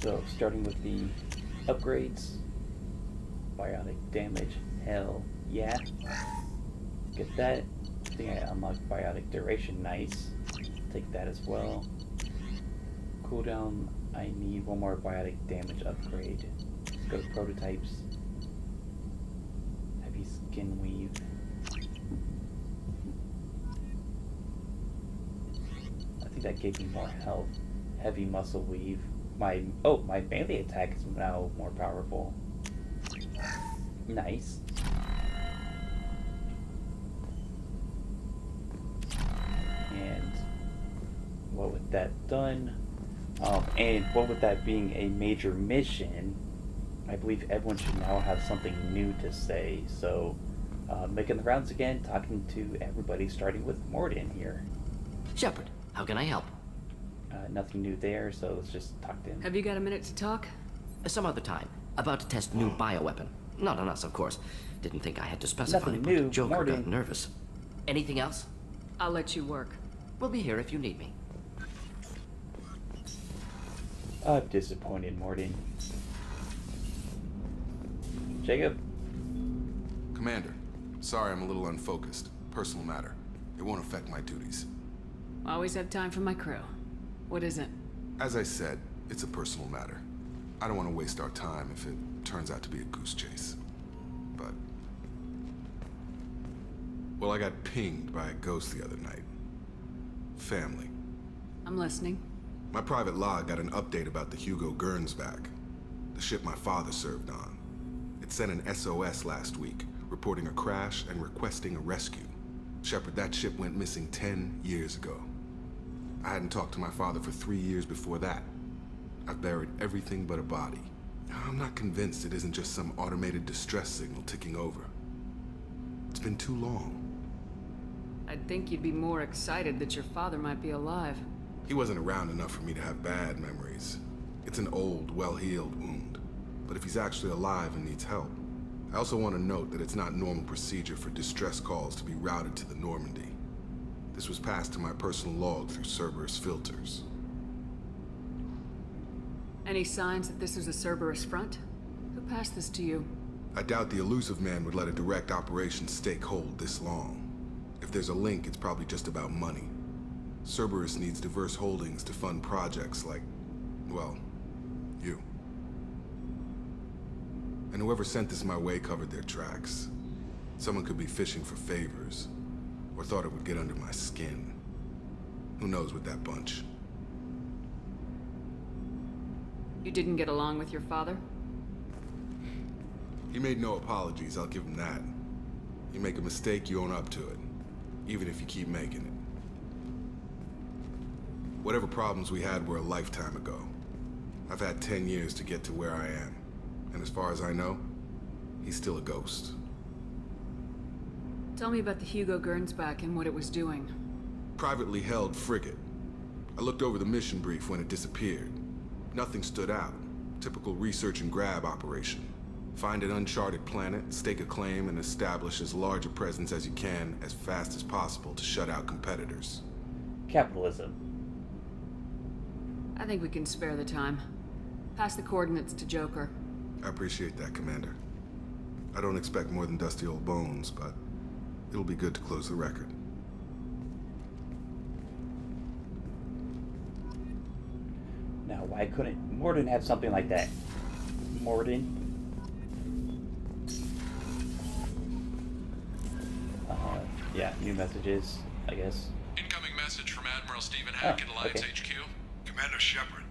So, starting with the upgrades. Biotic damage. Hell yeah. Get that. I think I unlocked biotic duration. Nice. Take that as well. Cooldown. I need one more biotic damage upgrade. Let's go to prototypes. Heavy skin weave. I think that gave me more health. Heavy muscle weave. My melee attack is now more powerful. Nice. And what with that done, and what with that being a major mission, I believe everyone should now have something new to say. So, making the rounds again, talking to everybody, starting with Morden here. Shepard, how can I help? Nothing new there, so let's just talk to him. Have you got a minute to talk? Some other time. About to test new bioweapon. Not on us, of course. Didn't think I had to specify, Nothing but new, Joker Morden. got nervous. Anything else? I'll let you work. We'll be here if you need me. I'm disappointed, Morden. Jacob? Commander, sorry I'm a little unfocused. Personal matter. It won't affect my duties. Always have time for my crew. What is it? As I said, it's a personal matter. I don't want to waste our time if it turns out to be a goose chase. But... well, I got pinged by a ghost the other night. Family. I'm listening. My private log got an update about the Hugo Gernsback, the ship my father served on. It sent an SOS last week, reporting a crash and requesting a rescue. Shepard, that ship went missing 10 years ago. I hadn't talked to my father for 3 years before that. I've buried everything but a body. I'm not convinced it isn't just some automated distress signal ticking over. It's been too long. I'd think you'd be more excited that your father might be alive. He wasn't around enough for me to have bad memories. It's an old, well-healed wound. But if he's actually alive and needs help, I also want to note that it's not normal procedure for distress calls to be routed to the Normandy. This was passed to my personal log through Cerberus filters. Any signs that this was a Cerberus front? Who passed this to you? I doubt the elusive man would let a direct operation stake hold this long. If there's a link, it's probably just about money. Cerberus needs diverse holdings to fund projects like, well, you. And whoever sent this my way covered their tracks. Someone could be fishing for favors, or thought it would get under my skin. Who knows with that bunch? You didn't get along with your father? He made no apologies, I'll give him that. You make a mistake, you own up to it. Even if you keep making it. Whatever problems we had were a lifetime ago. I've had 10 years to get to where I am. And as far as I know, he's still a ghost. Tell me about the Hugo Gernsback and what it was doing. Privately held frigate. I looked over the mission brief when it disappeared. Nothing stood out. Typical research and grab operation. Find an uncharted planet, stake a claim, and establish as large a presence as you can as fast as possible to shut out competitors. Capitalism. I think we can spare the time. Pass the coordinates to Joker. I appreciate that, Commander. I don't expect more than dusty old bones, but it'll be good to close the record. Now, why couldn't Morden have something like that? Morden? Yeah, new messages, I guess. Incoming message from Admiral Stephen Hack in Alliance okay. HQ. Commander Shepard,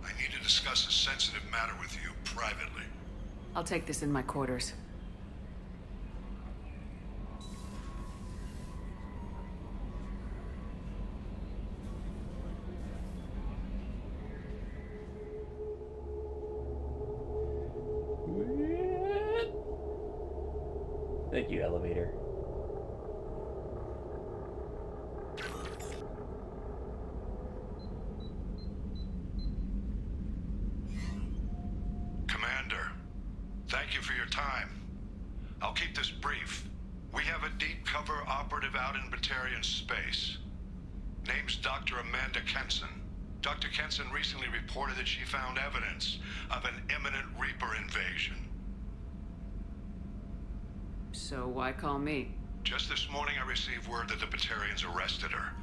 I need to discuss a sensitive matter with you privately. I'll take this in my quarters. Thank you, elevator. Commander, thank you for your time. I'll keep this brief. We have a deep cover operative out in Batarian space. Name's Dr. Amanda Kenson. Dr. Kenson recently reported that she found evidence of an imminent Reaper invasion. So why call me? Just this morning I received word that the Batarians arrested her.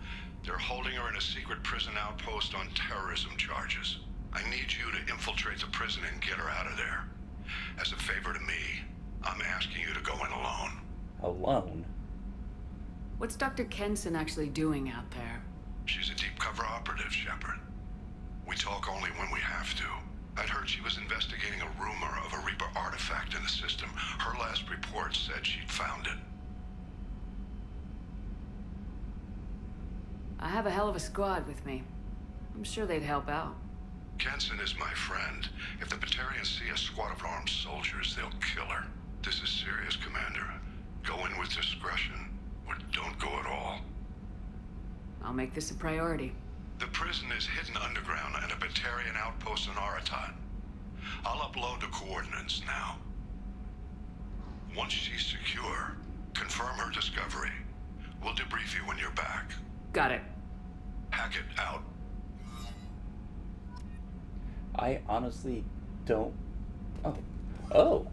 They're holding her in a secret prison outpost on terrorism charges. I need you to infiltrate the prison and get her out of there. As a favor to me, I'm asking you to go in alone. Alone? What's Dr. Kenson actually doing out there? She's a deep cover operative, Shepard. We talk only when we have to. I'd heard she was investigating a rumor of a Reaper artifact in the system. Her last report said she'd found it. I have a hell of a squad with me. I'm sure they'd help out. Kenson is my friend. If the Batarians see a squad of armed soldiers, they'll kill her. This is serious, Commander. Go in with discretion, or don't go at all. I'll make this a priority. The prison is hidden underground at a Batarian outpost in Aratat. I'll upload the coordinates now. Once she's secure, confirm her discovery. We'll debrief you when you're back. Got it. Hackett out. I honestly don't... Oh. Oh!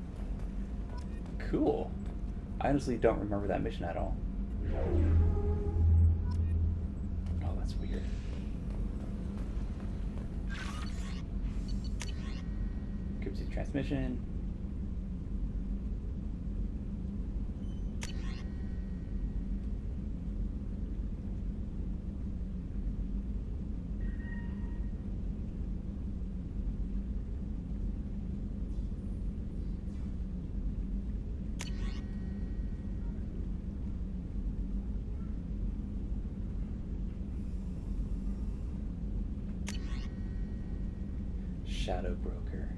Cool. I honestly don't remember that mission at all. Oh, that's weird. Encrypted transmission. Shadow Broker.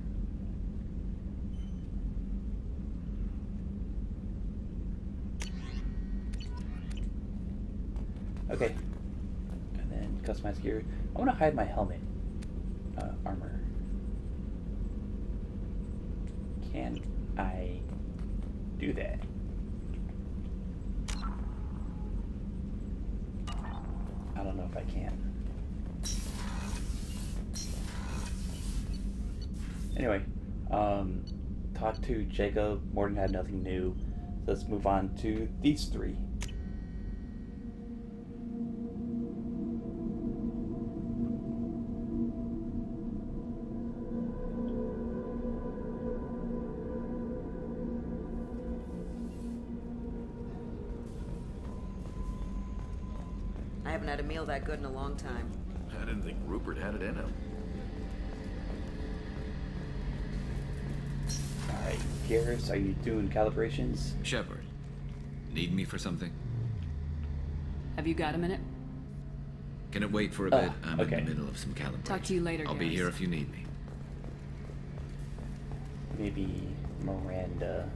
Okay. And then customize gear. I want to hide my helmet. Armor. Can I do that? I don't know if I can. Anyway, talk to Jacob. Morden had nothing new. So let's move on to these three. I haven't had a meal that good in a long time. I didn't think Rupert had it in him. Alright, Garrus, are you doing calibrations? Shepard, need me for something? Have you got a minute? Can it wait for a bit? I'm okay. in the middle of some calibration. Talk to you later, I'll be Garrus. here if you need me. Maybe Miranda.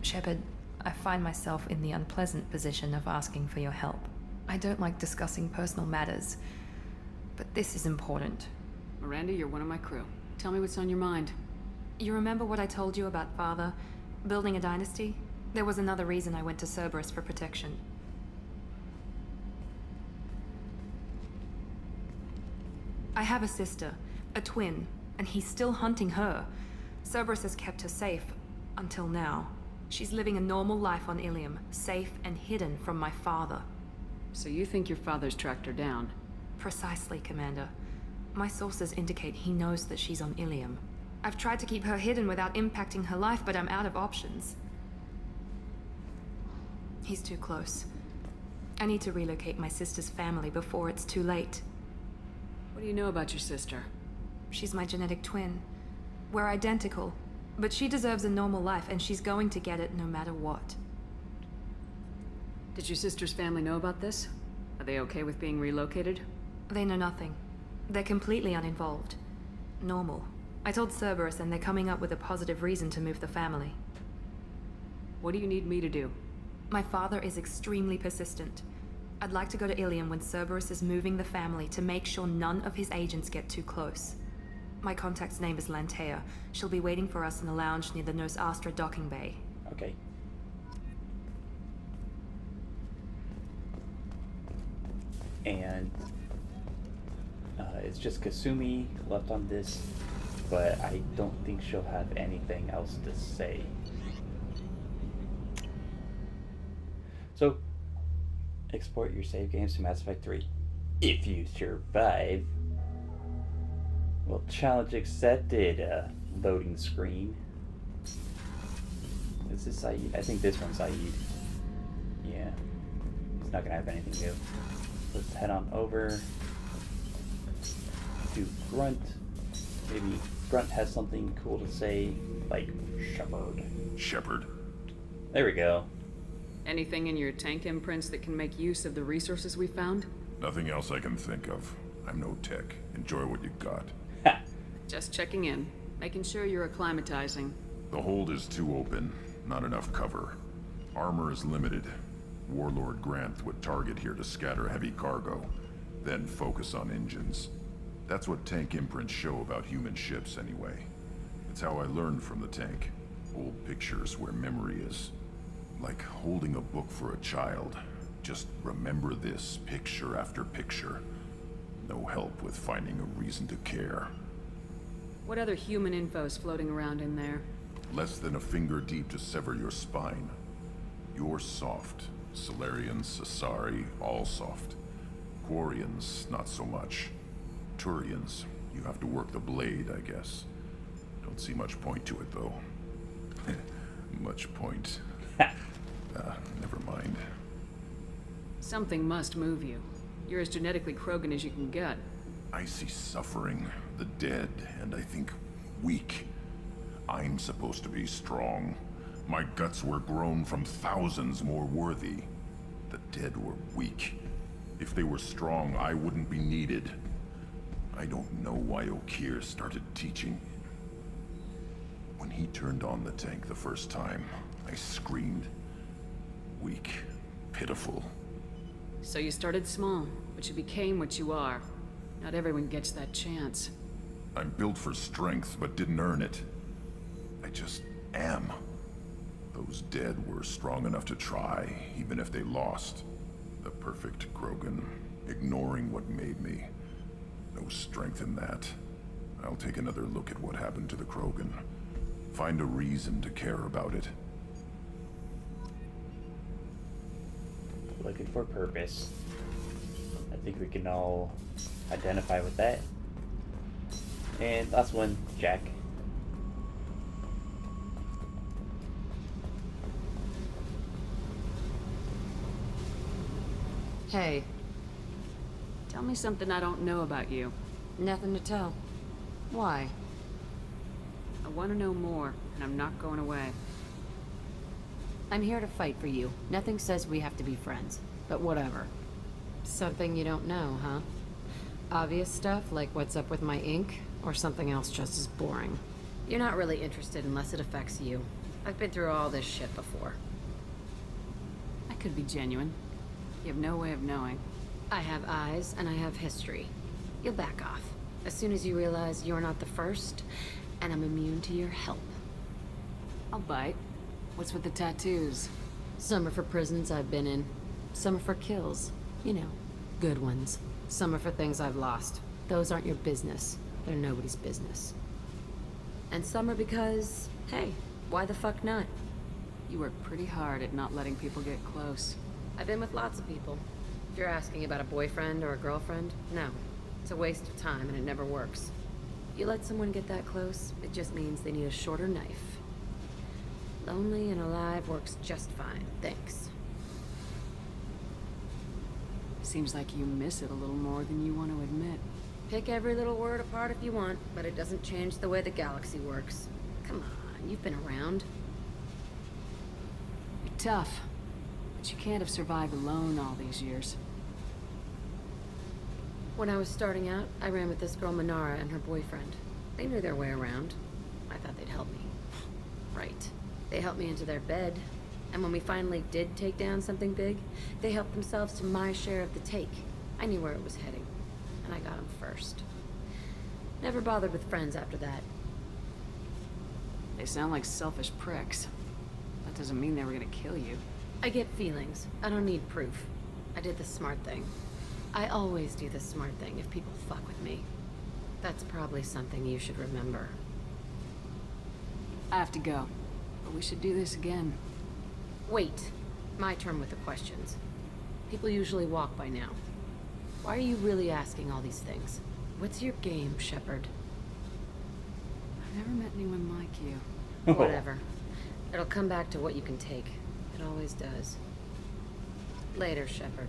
Shepard, I find myself in the unpleasant position of asking for your help. I don't like discussing personal matters, but this is important. Miranda, you're one of my crew. Tell me what's on your mind. You remember what I told you about Father? Building a dynasty? There was another reason I went to Cerberus for protection. I have a sister, a twin, and he's still hunting her. Cerberus has kept her safe, until now. She's living a normal life on Ilium, safe and hidden from my father. So you think your father's tracked her down? Precisely, Commander. My sources indicate he knows that she's on Ilium. I've tried to keep her hidden without impacting her life, but I'm out of options. He's too close. I need to relocate my sister's family before it's too late. What do you know about your sister? She's my genetic twin. We're identical, but she deserves a normal life, and she's going to get it no matter what. Did your sister's family know about this? Are they okay with being relocated? They know nothing. They're completely uninvolved. Normal. I told Cerberus, and they're coming up with a positive reason to move the family. What do you need me to do? My father is extremely persistent. I'd like to go to Ilium when Cerberus is moving the family to make sure none of his agents get too close. My contact's name is Lantea. She'll be waiting for us in the lounge near the Nos Astra docking bay. Okay. and it's just Kasumi left on this, but I don't think she'll have anything else to say. So, export your save games to Mass Effect 3. If you survive. Well, challenge accepted. Loading screen. Is this Saeed? I think this one's Saeed. Yeah. He's not gonna have anything new. Let's head on over to Grunt. Maybe Grunt has something cool to say, like Shepard. Shepard. There we go. Anything in your tank imprints that can make use of the resources we found? Nothing else I can think of. I'm no tech. Enjoy what you got. Ha! Just checking in. Making sure you're acclimatizing. The hold is too open. Not enough cover. Armor is limited. Warlord Granth would target here to scatter heavy cargo, then focus on engines. That's what tank imprints show about human ships anyway. It's how I learned from the tank. Old pictures where memory is. Like holding a book for a child. Just remember this picture after picture. No help with finding a reason to care. What other human info is floating around in there? Less than a finger deep to sever your spine. You're soft. Solarians, Asari, all soft. Quarians, not so much. Turians, you have to work the blade, I guess. Don't see much point to it, though. Much point. Never mind. Something must move you. You're as genetically Krogan as you can get. I see suffering, the dead, and I think weak. I'm supposed to be strong. My guts were grown from thousands more worthy. The dead were weak. If they were strong, I wouldn't be needed. I don't know why Okir started teaching. When he turned on the tank the first time, I screamed. Weak, pitiful. So you started small, but you became what you are. Not everyone gets that chance. I'm built for strength, but didn't earn it. I just am. Those dead were strong enough to try, even if they lost. The perfect Krogan, ignoring what made me. No strength in that. I'll take another look at what happened to the Krogan. Find a reason to care about it. Looking for purpose. I think we can all identify with that. And last one, Jack. Hey, Tell me something I don't know about you. nothing to tell. Why? I want to know more, and I'm not going away. I'm here to fight for you. Nothing says we have to be friends, but whatever. Something you don't know, huh? Obvious stuff, like what's up with my ink, or something else just as boring? You're not really interested unless it affects you. I've been through all this shit before. I could be genuine. You have no way of knowing. I have eyes, and I have history. You'll back off. As soon as you realize you're not the first, and I'm immune to your help. I'll bite. What's with the tattoos? Some are for prisons I've been in. Some are for kills. You know, good ones. Some are for things I've lost. Those aren't your business. They're nobody's business. And some are because, hey, why the fuck not? You work pretty hard at not letting people get close. I've been with lots of people. If you're asking about a boyfriend or a girlfriend, no. It's a waste of time and it never works. You let someone get that close, it just means they need a shorter knife. Lonely and alive works just fine, thanks. Seems like you miss it a little more than you want to admit. Pick every little word apart if you want, but it doesn't change the way the galaxy works. Come on, you've been around. You're tough, but you can't have survived alone all these years. When I was starting out, I ran with this girl Minara and her boyfriend. They knew their way around. I thought they'd help me. Right. They helped me into their bed. And when we finally did take down something big, they helped themselves to my share of the take. I knew where it was heading. And I got them first. Never bothered with friends after that. They sound like selfish pricks. That doesn't mean they were gonna kill you. I get feelings. I don't need proof. I did the smart thing. I always do the smart thing if people fuck with me. That's probably something you should remember. I have to go. But we should do this again. Wait. My turn with the questions. People usually walk by now. Why are you really asking all these things? What's your game, Shepard? I've never met anyone like you. Whatever. It'll come back to what you can take. It always does. Later, Shepard.